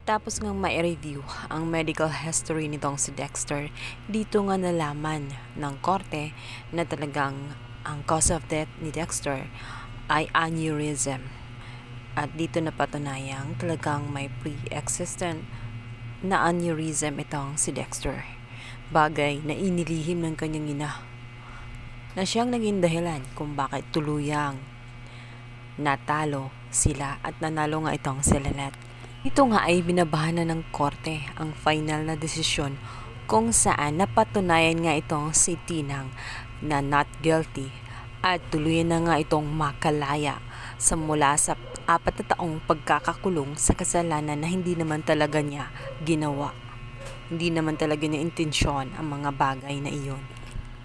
Matapos ngang ma-review ang medical history nitong si Dexter, dito nga nalaman ng korte na talagang ang cause of death ni Dexter ay aneurysm. At dito napatunayang talagang may pre-existent na aneurysm itong si Dexter. Bagay na inilihim ng kanyang ina na siyang naging dahilan kung bakit tuluyang natalo sila at nanalo nga itong si Lynette. Ito nga ay binabahan na ng korte ang final na desisyon kung saan napatunayan nga itong si Tinang na not guilty at tuluyan na nga itong makalaya sa mula sa 4 na taong pagkakakulong sa kasalanan na hindi naman talaga niya ginawa. Hindi naman talaga niya intensyon ang mga bagay na iyon.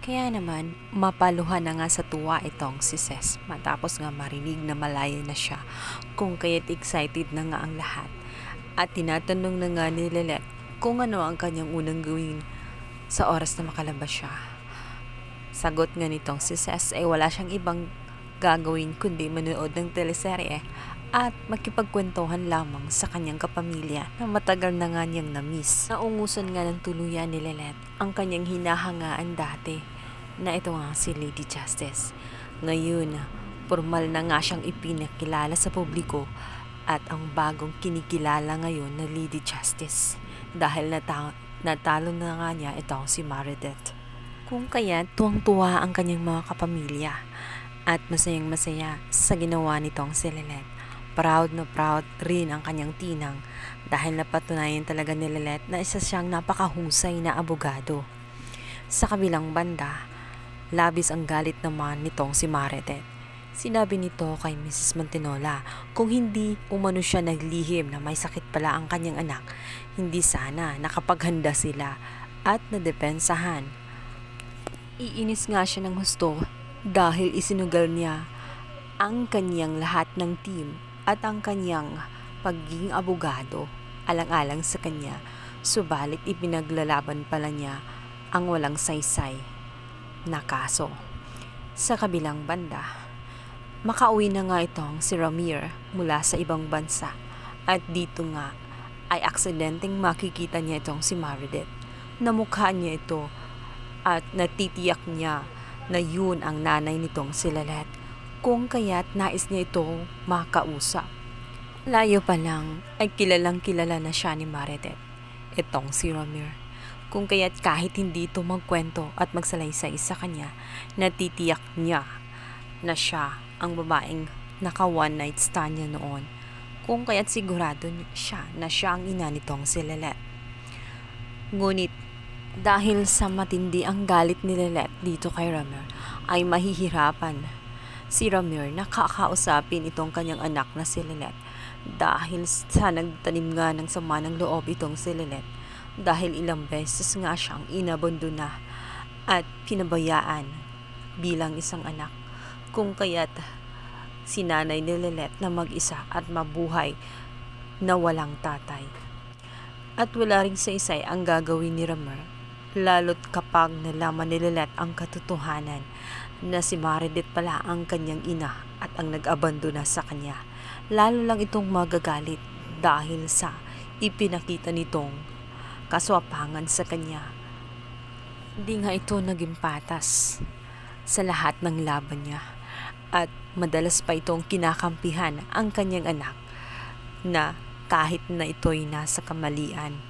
Kaya naman, mapaluhan na nga sa tuwa itong si Ces matapos nga marinig na malaya na siya kung kaya't excited na nga ang lahat. At tinatanong na nga ni Lynette kung ano ang kanyang unang gawin sa oras na makalabas siya. Sagot nga nitong si Ces ay wala siyang ibang gagawin kundi manood ng teleserye at makipagkwentuhan lamang sa kanyang kapamilya na matagal na nga niyang na-miss. Naungusan nga ng tuluyan ni Lynette ang kanyang hinahangaan dati na ito nga si Lady Justice. Ngayon, formal na nga siyang ipinakilala sa publiko at ang bagong kinikilala ngayon na Lady Justice dahil natalo na nga niya itong si Meredith. Kung kaya tuwang-tuwa ang kanyang mga kapamilya at masayang-masaya sa ginawa nitong si Lynette. Proud na proud rin ang kanyang Tinang dahil napatunayan talaga ni Lynette na isa siyang napakahusay na abogado. Sa kabilang banda, labis ang galit naman nitong si Meredith. Sinabi nito kay Mrs. Montinola kung hindi umano siya naglihim na may sakit pala ang kanyang anak, hindi sana nakapaghanda sila at nadepensahan. Iinis nga siya ng husto dahil isinugal niya ang kanyang lahat ng team at ang kanyang pagiging abogado alang-alang sa kanya, subalit ipinaglalaban pala niya ang walang saysay na kaso. Sa kabilang banda, makauwi na nga itong si Ramir mula sa ibang bansa at dito nga ay aksidenteng makikita niya itong si Meredith. Namukha niya ito at natitiyak niya na yun ang nanay nitong si Lynette kung kaya't nais niya ito makausap. Layo pa lang ay kilalang kilala na siya ni Meredith, itong si Ramir. Kung kaya't kahit hindi ito magkwento at magsalaysay sa kanya, natitiyak niya na siya ang babaeng naka one night stand niya noon. Kung kaya't sigurado siya na siya ang ina nitong si Lynette. Ngunit dahil sa matindi ang galit ni Lynette dito kay Ramir, ay mahihirapan si Ramir na kakausapin itong kanyang anak na si Lynette dahil sa nagtanim nga ng sama ng loob itong si Lynette dahil ilang beses nga siyang inabandona at pinabayaan bilang isang anak. Kung kaya't sinanay ni Lynette na mag-isa at mabuhay na walang tatay. At wala ring saysay ang gagawin ni Ramir, lalo't kapag nalaman ni Lynette ang katotohanan na si Meredith pala ang kanyang ina at ang nag-abandona sa kanya. Lalo lang itong magagalit dahil sa ipinakita nitong kaswapangan sa kanya. Hindi nga ito naging patas sa lahat ng laban niya at madalas pa itong kinakampihan ang kanyang anak na kahit na ito'y nasa kamalian.